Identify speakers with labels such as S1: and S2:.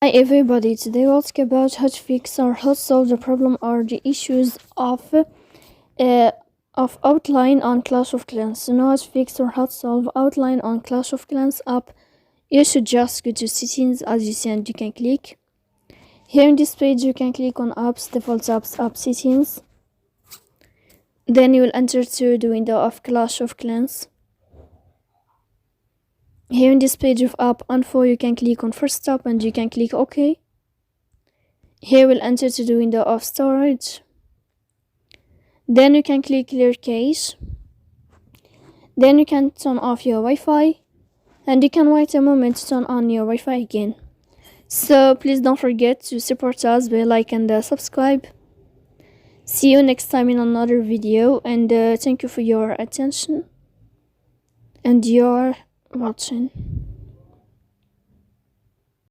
S1: Hi everybody, today we'll talk about how to fix or how to solve the problem or the issues of outline on Clash of Clans. To know how to fix or how to solve outline on Clash of Clans app, you should just go to settings as you see, and you can click. Here in this page you can click on apps, default apps, app settings. Then you will enter to the window of Clash of Clans. Here in this page of app info you can click on first stop and you can click OK. Here we'll enter to the window of storage. Then you can click clear cache. Then you can turn off your Wi-Fi and you can wait a moment to turn on your Wi-Fi again. So please don't forget to support us by like and subscribe. See you next time in another video, and thank you for your attention and your watching.